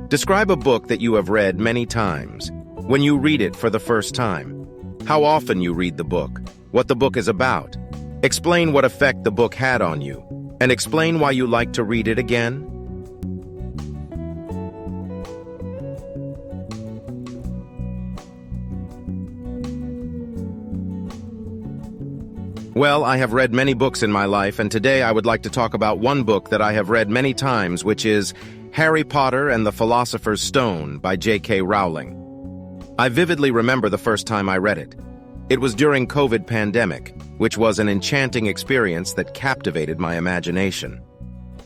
Describe a book that you have read many times. When you read it for the first time, how often you read the book, what the book is about. Explain what effect the book had on you, and explain why you like to read it again. Well, I have read many books in my life, and today I would like to talk about one book that I have read many times, which is Harry Potter and the Philosopher's Stone by J.K. Rowling. I vividly remember the first time I read it. It was during COVID pandemic, which was an enchanting experience that captivated my imagination.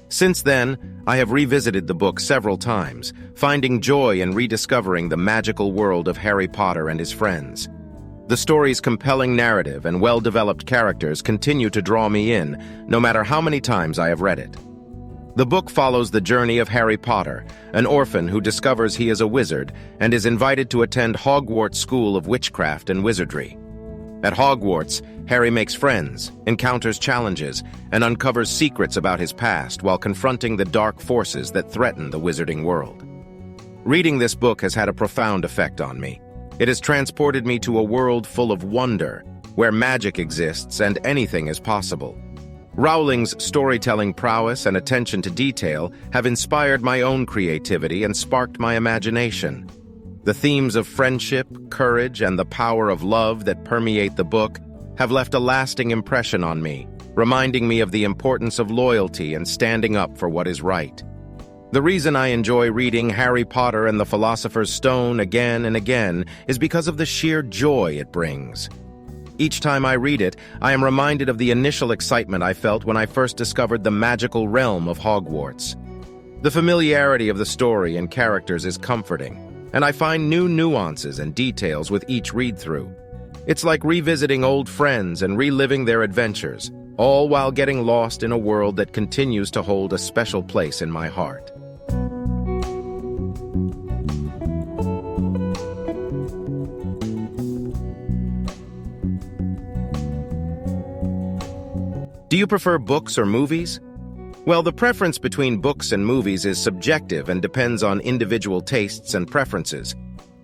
Since then, I have revisited the book several times, finding joy in rediscovering the magical world of Harry Potter and his friends. The story's compelling narrative and well-developed characters continue to draw me in, no matter how many times I have read it. The book follows the journey of Harry Potter, an orphan who discovers he is a wizard and is invited to attend Hogwarts School of Witchcraft and Wizardry. At Hogwarts, Harry makes friends, encounters challenges, and uncovers secrets about his past while confronting the dark forces that threaten the wizarding world. Reading this book has had a profound effect on me. It has transported me to a world full of wonder, where magic exists and anything is possible. Rowling's storytelling prowess and attention to detail have inspired my own creativity and sparked my imagination. The themes of friendship, courage, and the power of love that permeate the book have left a lasting impression on me, reminding me of the importance of loyalty and standing up for what is right. The reason I enjoy reading Harry Potter and the Philosopher's Stone again and again is because of the sheer joy it brings. Each time I read it, I am reminded of the initial excitement I felt when I first discovered the magical realm of Hogwarts. The familiarity of the story and characters is comforting, and I find new nuances and details with each read-through. It's like revisiting old friends and reliving their adventures, all while getting lost in a world that continues to hold a special place in my heart. Do you prefer books or movies? Well, the preference between books and movies is subjective and depends on individual tastes and preferences.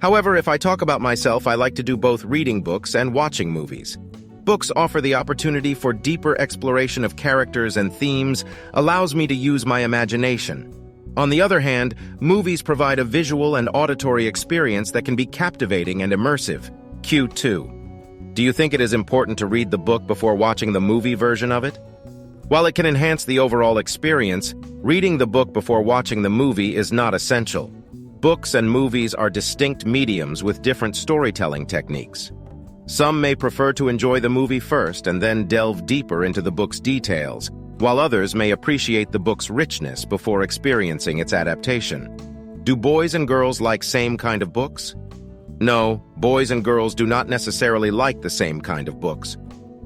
However, if I talk about myself, I like to do both reading books and watching movies. Books offer the opportunity for deeper exploration of characters and themes, allows me to use my imagination. On the other hand, movies provide a visual and auditory experience that can be captivating and immersive. Q2. Do you think it is important to read the book before watching the movie version of it? While it can enhance the overall experience, reading the book before watching the movie is not essential. Books and movies are distinct mediums with different storytelling techniques. Some may prefer to enjoy the movie first and then delve deeper into the book's details, while others may appreciate the book's richness before experiencing its adaptation. Do boys and girls like same kind of books? No, boys and girls do not necessarily like the same kind of books.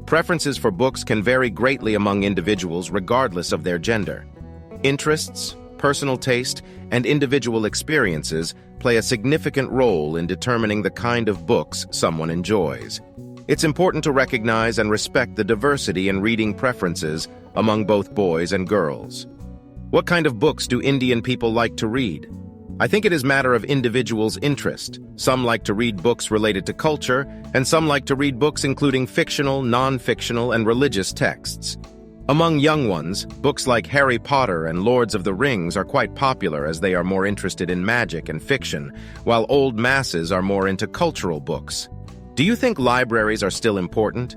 Preferences for books can vary greatly among individuals regardless of their gender. Interests, personal taste, and individual experiences play a significant role in determining the kind of books someone enjoys. It's important to recognize and respect the diversity in reading preferences among both boys and girls. What kind of books do Indian people like to read? I think it is a matter of individuals' interest. Some like to read books related to culture, and some like to read books including fictional, non-fictional, and religious texts. Among young ones, books like Harry Potter and Lords of the Rings are quite popular as they are more interested in magic and fiction, while old masses are more into cultural books. Do you think libraries are still important?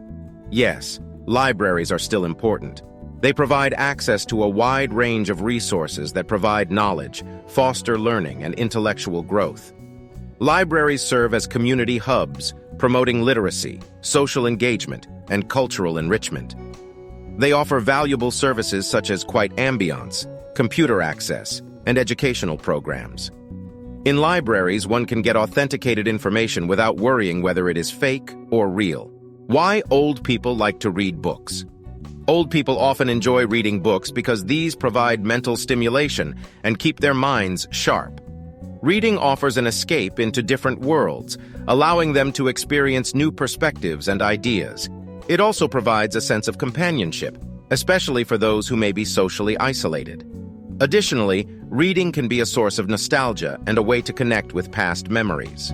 Yes, libraries are still important. They provide access to a wide range of resources that provide knowledge, foster learning, and intellectual growth. Libraries serve as community hubs, promoting literacy, social engagement, and cultural enrichment. They offer valuable services such as quiet ambiance, computer access, and educational programs. In libraries, one can get authenticated information without worrying whether it is fake or real. Why old people like to read books? Old people often enjoy reading books because these provide mental stimulation and keep their minds sharp. Reading offers an escape into different worlds, allowing them to experience new perspectives and ideas. It also provides a sense of companionship, especially for those who may be socially isolated. Additionally, reading can be a source of nostalgia and a way to connect with past memories.